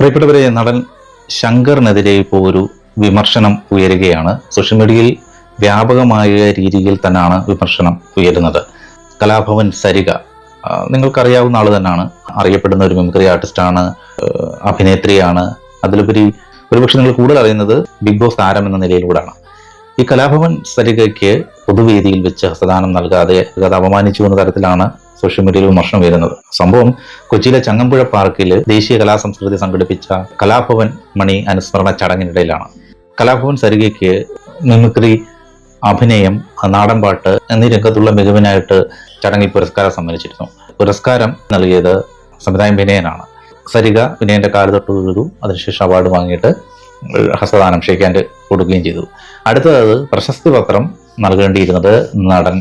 പ്രിയപ്പെട്ടവരെ, നടൻ ശങ്കറിനെതിരെ ഇപ്പോൾ ഒരു വിമർശനം ഉയരുകയാണ്. സോഷ്യൽ മീഡിയയിൽ വ്യാപകമായ രീതിയിൽ തന്നെയാണ് വിമർശനം ഉയരുന്നത്. കലാഭവൻ സരിക നിങ്ങൾക്കറിയാവുന്ന ആൾ തന്നെയാണ്. അറിയപ്പെടുന്ന ഒരു മിമിക്രി ആർട്ടിസ്റ്റാണ്, അഭിനേത്രിയാണ്. അതിലുപരി ഒരുപക്ഷെ നിങ്ങൾ കൂടുതൽ അറിയുന്നത് ബിഗ് ബോസ് താരം എന്ന നിലയിലൂടെയാണ്. ഈ കലാഭവൻ സരികയ്ക്ക് പൊതുവേദിയിൽ വെച്ച് ഹസ്തദാനം നൽകാതെ അത് അപമാനിച്ചു എന്ന തരത്തിലാണ് സോഷ്യൽ മീഡിയയിൽ വിമർശനം വരുന്നത്. സംഭവം കൊച്ചിയിലെ ചങ്ങമ്പുഴ പാർക്കിൽ ദേശീയ കലാസംസ്കൃതി സംഘടിപ്പിച്ച കലാഭവൻ മണി അനുസ്മരണ ചടങ്ങിനിടയിലാണ് കലാഭവൻ സരികയ്ക്ക് മിമിക്രി, അഭിനയം, നാടൻപാട്ട് എന്നീ രംഗത്തുള്ള മികവിനായിട്ട് ചടങ്ങിൽ പുരസ്കാരം സമ്മാനിച്ചിരുന്നു. പുരസ്കാരം നൽകിയത് സംവിധായകൻ വിനയനാണ്. സരിക വിനയന്റെ കാല് തൊട്ട് വീഴുതു. അതിനുശേഷം അവാർഡ് വാങ്ങിയിട്ട് ഹസ്തദാനം ഷെയ്ക്ക് കൊടുക്കുകയും ചെയ്തു. അടുത്തത് പ്രശസ്തി പത്രം നൽകേണ്ടിയിരുന്നത് നടൻ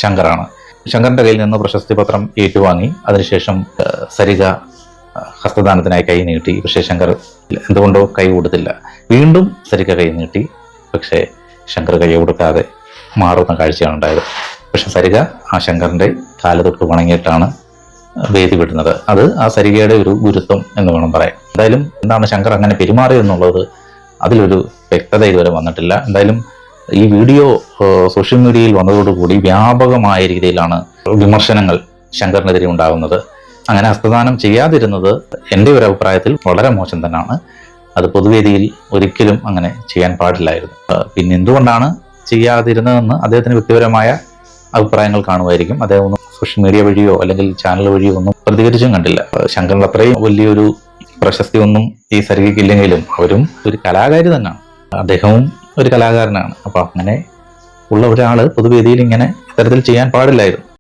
ശങ്കറാണ്. ശങ്കറിന്റെ കയ്യിൽ നിന്ന് പ്രശസ്തി പത്രം ഏറ്റുവാങ്ങി അതിനുശേഷം സരിക ഹസ്തദാനത്തിനായി കൈ നീട്ടി. പക്ഷേ ശങ്കർ എന്തുകൊണ്ടോ കൈ കൊടുത്തില്ല. വീണ്ടും സരിക കൈ നീട്ടി. പക്ഷേ ശങ്കർ കൈ കൊടുക്കാതെ മാറുന്ന കാഴ്ചയാണ് ഉണ്ടായത്. പക്ഷെ സരിക ആ ശങ്കറിന്റെ കാല് തൊട്ട് വണങ്ങിയിട്ടാണ് വേദി വിടുന്നത്. അത് ആ സരികയുടെ ഒരു ഗുരുത്വം എന്ന് വേണം പറയാൻ. എന്തായാലും എന്താണ് ശങ്കർ അങ്ങനെ പെരുമാറിയെന്നുള്ളത് അതിലൊരു വ്യക്തത ഇതുവരെ വന്നിട്ടില്ല. എന്തായാലും ഈ വീഡിയോ സോഷ്യൽ മീഡിയയിൽ വന്നതോടുകൂടി വ്യാപകമായ രീതിയിലാണ് വിമർശനങ്ങൾ ശങ്കറിനെതിരെ ഉണ്ടാകുന്നത്. അങ്ങനെ ഹസ്തദാനം ചെയ്യാതിരുന്നത് എൻ്റെ ഒരു അഭിപ്രായത്തിൽ വളരെ മോശം തന്നെയാണ്. അത് പൊതുവേദിയിൽ ഒരിക്കലും അങ്ങനെ ചെയ്യാൻ പാടില്ലായിരുന്നു. പിന്നെ എന്തുകൊണ്ടാണ് ചെയ്യാതിരുന്നതെന്ന് അദ്ദേഹത്തിന് വ്യക്തിപരമായ അഭിപ്രായങ്ങൾ കാണുമായിരിക്കും. അദ്ദേഹം ഒന്നും സോഷ്യൽ മീഡിയ വഴിയോ അല്ലെങ്കിൽ ചാനൽ വഴിയോ ഒന്നും പ്രതികരിച്ചും കണ്ടില്ല. ശങ്കറിന് അത്രയും വലിയൊരു പ്രശസ്തി ഒന്നും ഈ സരികയ്ക്കില്ലെങ്കിലും അവരും ഒരു കലാകാരി തന്നെയാണ്. അദ്ദേഹവും ഒരു കലാകാരനാണ്. അപ്പൊ അങ്ങനെ ഉള്ള ഒരാള് പൊതുവേദിയിൽ ഇങ്ങനെ ഇത്തരത്തിൽ ചെയ്യാൻ പാടില്ലായിരുന്നു.